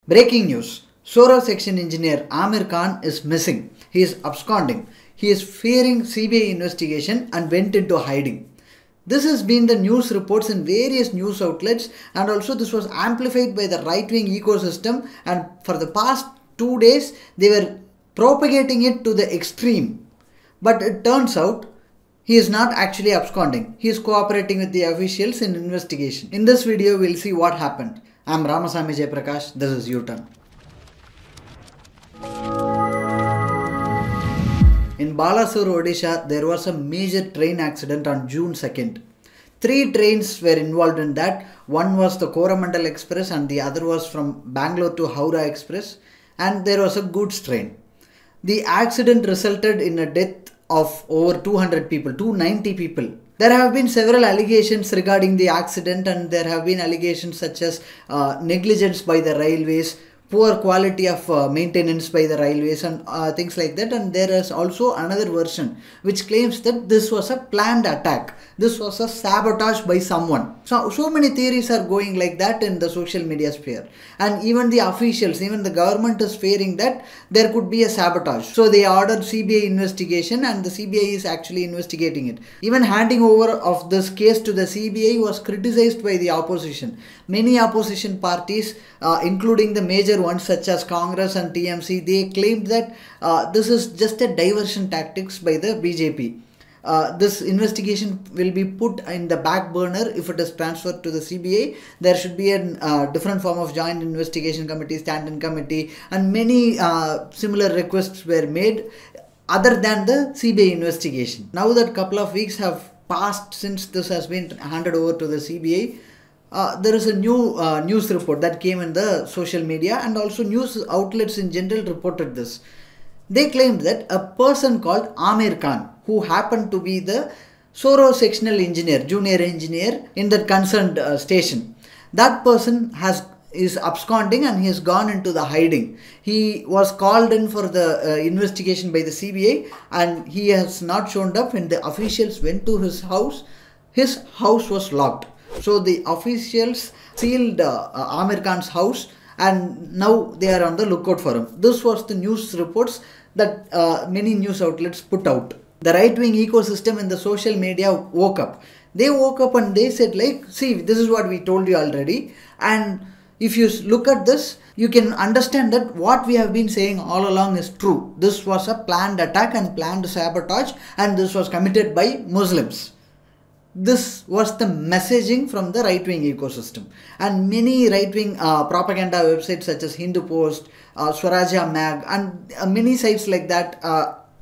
Breaking news. Soro section engineer Amir Khan is missing. He is absconding. He is fearing CBI investigation and went into hiding. This has been the news reports in various news outlets, and also this was amplified by the right-wing ecosystem, and for the past 2 days they were propagating it to the extreme. But it turns out he is not actually absconding. He is cooperating with the officials in investigation. In this video we will see what happened. I am Ramasamy Jayaprakash. This is YouTurn. In Balasore, Odisha, there was a major train accident on June 2nd. 3 trains were involved in that. One was the Coromandel Express and the other was from Bangalore to Howrah Express, and there was a goods train. The accident resulted in a death of over 200 people, 290 people. There have been several allegations regarding the accident, and there have been allegations such as negligence by the railways, poor quality of maintenance by the railways, and things like that. And there is also another version which claims that this was a planned attack. This was a sabotage by someone. So many theories are going like that in the social media sphere. And even the officials, even the government is fearing that there could be a sabotage. So they ordered CBI investigation, and the CBI is actually investigating it. Even handing over of this case to the CBI was criticized by the opposition. Many opposition parties, including the major ones such as Congress and TMC, they claimed that this is just a diversion tactics by the BJP. This investigation will be put in the back burner if it is transferred to the CBI. There should be a different form of joint investigation committee, stand-in committee, and many similar requests were made other than the CBI investigation. Now that couple of weeks have passed since this has been handed over to the CBI, there is a new news report that came in the social media, and also news outlets in general reported this. They claimed that a person called Amir Khan, who happened to be the Soro sectional engineer, junior engineer in that concerned station, that person is absconding and he has gone into the hiding. He was called in for the investigation by the CBI, and he has not shown up. When the officials went to his house was locked. So the officials sealed Amir Khan's house, and now they are on the lookout for him. This was the news reports that many news outlets put out. The right-wing ecosystem in the social media woke up. They woke up and they said like, see, this is what we told you already. And if you look at this, you can understand that what we have been saying all along is true. This was a planned attack and planned sabotage, and this was committed by Muslims. This was the messaging from the right-wing ecosystem, and many right-wing propaganda websites such as Hindu Post, Swarajya Mag, and many sites like that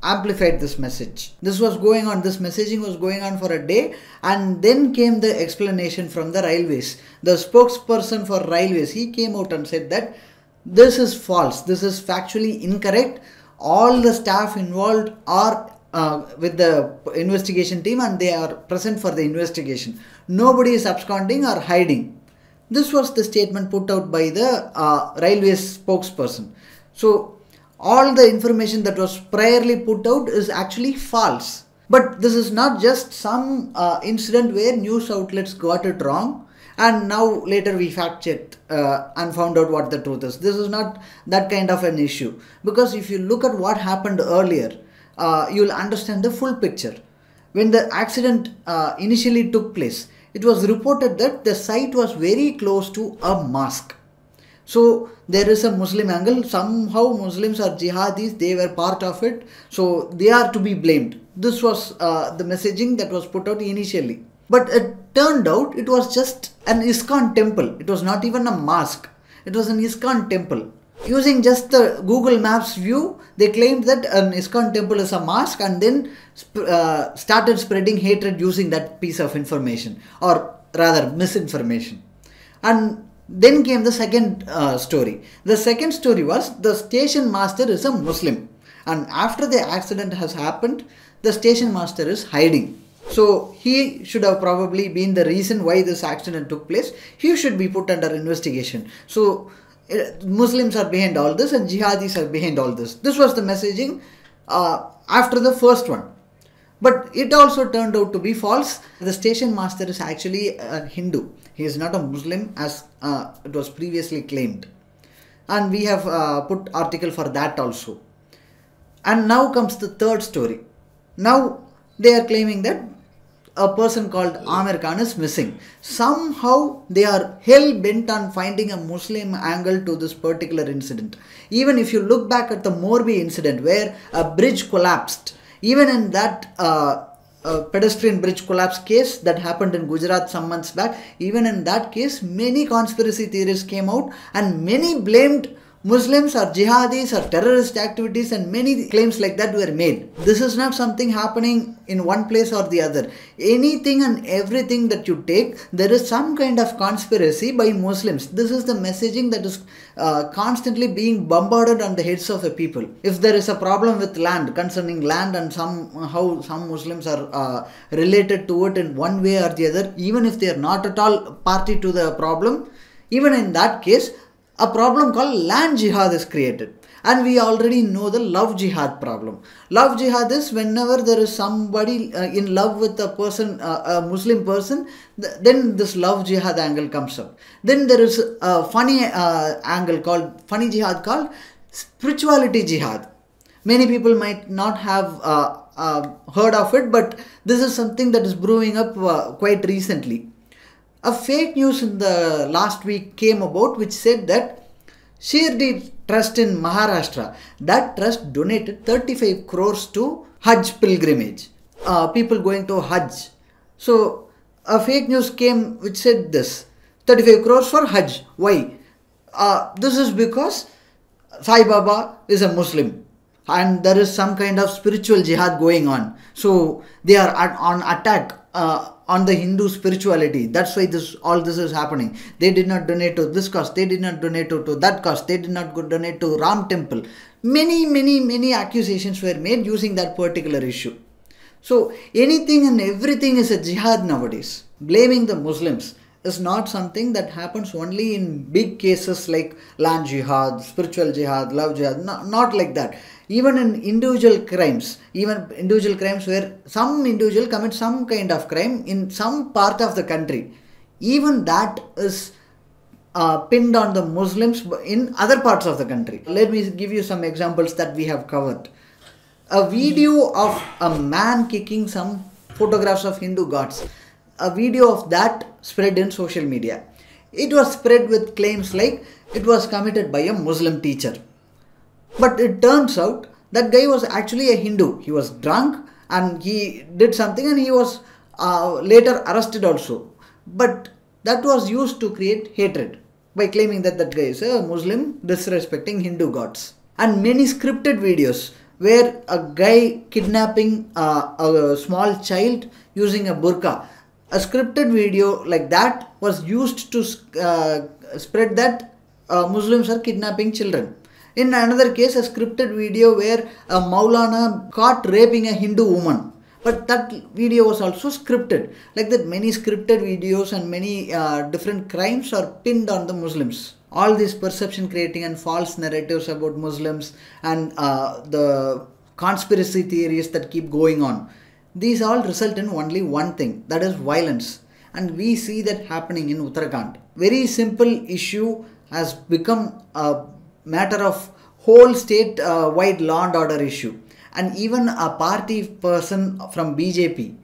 amplified this message. This messaging was going on for a day, and then came the explanation from the railways. The spokesperson for railways, he came out and said that this is false, this is factually incorrect. All the staff involved are with the investigation team, and they are present for the investigation. Nobody is absconding or hiding. This was the statement put out by the railways spokesperson. So all the information that was priorly put out is actually false. But this is not just some incident where news outlets got it wrong, and now later we fact checked and found out what the truth is. This is not that kind of an issue, because if you look at what happened earlier, you will understand the full picture. When the accident initially took place, it was reported that the site was very close to a mosque. So there is a Muslim angle. Somehow Muslims are jihadis, they were part of it, so they are to be blamed. This was the messaging that was put out initially. But it turned out it was just an ISKCON temple. It was not even a mosque. It was an ISKCON temple. Using just the Google Maps view, they claimed that an ISKCON temple is a mosque, and then started spreading hatred using that piece of information, or rather misinformation. And then came the second story. The second story was the station master is a Muslim, and after the accident has happened, the station master is hiding. So he should have probably been the reason why this accident took place. He should be put under investigation. So Muslims are behind all this, and jihadis are behind all this. This was the messaging after the first one. But it also turned out to be false. The station master is actually a Hindu. He is not a Muslim as it was previously claimed. and we have put article for that also. And now comes the third story. Now they are claiming that a person called Amir Khan is missing. Somehow they are hell bent on finding a Muslim angle to this particular incident. Even if you look back at the Morbi incident where a bridge collapsed, even in that pedestrian bridge collapse case that happened in Gujarat some months back, even in that case many conspiracy theories came out and many blamed Muslims or jihadis or terrorist activities, and many claims like that were made. This is not something happening in one place or the other. Anything and everything that you take, there is some kind of conspiracy by Muslims. This is the messaging that is constantly being bombarded on the heads of the people. If there is a problem with land, concerning land, and somehow some Muslims are related to it in one way or the other, even if they are not at all party to the problem, even in that case, a problem called land jihad is created. And we already know the love jihad problem. Love jihad is whenever there is somebody in love with a person, a Muslim person, then this love jihad angle comes up. Then there is a funny angle called, funny jihad called spirituality jihad. Many people might not have heard of it, but this is something that is brewing up quite recently. A fake news in the last week came about which said that Shirdi Trust in Maharashtra, that trust donated 35 crores to Hajj pilgrimage, people going to Hajj. So a fake news came which said this, 35 crores for Hajj. Why? This is because Sai Baba is a Muslim and there is some kind of spiritual jihad going on. So they are on attack on the Hindu spirituality. That's why all this is happening. They did not donate to this cause. They did not donate to that cause. They did not donate to Ram temple. Many accusations were made using that particular issue. So anything and everything is a jihad nowadays. Blaming the Muslims is not something that happens only in big cases like land jihad, spiritual jihad, love jihad. Not like that. Even in individual crimes, where some individual commits some kind of crime in some part of the country, even that is pinned on the Muslims in other parts of the country. Let me give you some examples that we have covered. A video of a man kicking some photographs of Hindu gods. A video of that spread in social media. It was spread with claims like it was committed by a Muslim teacher. But it turns out that guy was actually a Hindu. He was drunk and he did something and he was later arrested also. But that was used to create hatred by claiming that that guy is a Muslim disrespecting Hindu gods. And many scripted videos where a guy kidnapping a small child using a burqa. A scripted video like that was used to spread that Muslims are kidnapping children. In another case, a scripted video where a Maulana caught raping a Hindu woman. But that video was also scripted. Like that, many scripted videos and many different crimes are pinned on the Muslims. All these perception creating and false narratives about Muslims and the conspiracy theories that keep going on. These all result in only one thing, that is violence. And we see that happening in Uttarakhand. Very simple issue has become a matter of whole state wide law and order issue. And even a party person from BJP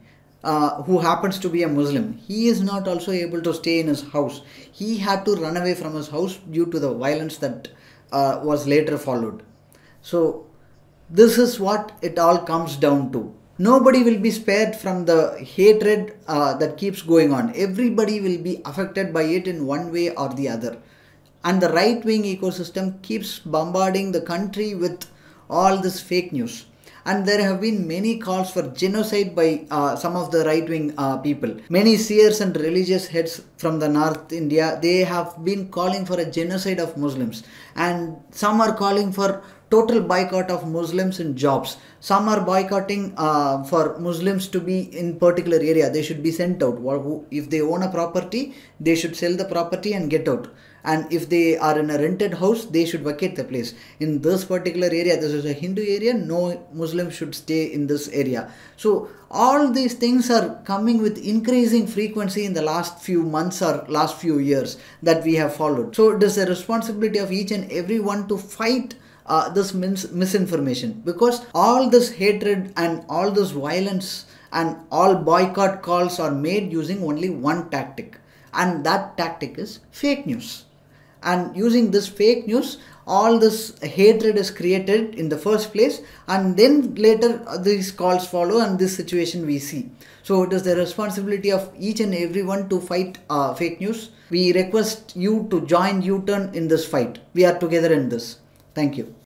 who happens to be a Muslim, he is not also able to stay in his house. He had to run away from his house due to the violence that was later followed. So this is what it all comes down to. Nobody will be spared from the hatred that keeps going on. Everybody will be affected by it in one way or the other. And the right-wing ecosystem keeps bombarding the country with all this fake news. And there have been many calls for genocide by some of the right-wing people. Many seers and religious heads from the North India, they have been calling for a genocide of Muslims. And some are calling for total boycott of Muslims in jobs. Some are boycotting for Muslims to be in particular area. They should be sent out. If they own a property, they should sell the property and get out. and if they are in a rented house, they should vacate the place. In this particular area, this is a Hindu area, no Muslim should stay in this area. So all these things are coming with increasing frequency in the last few months or last few years that we have followed. So it is the responsibility of each and everyone to fight this misinformation, because all this hatred and all this violence and all boycott calls are made using only one tactic, and that tactic is fake news. And using this fake news, all this hatred is created in the first place, and then later these calls follow and this situation we see. So it is the responsibility of each and everyone to fight fake news. We request you to join YouTurn in this fight. We are together in this. Thank you.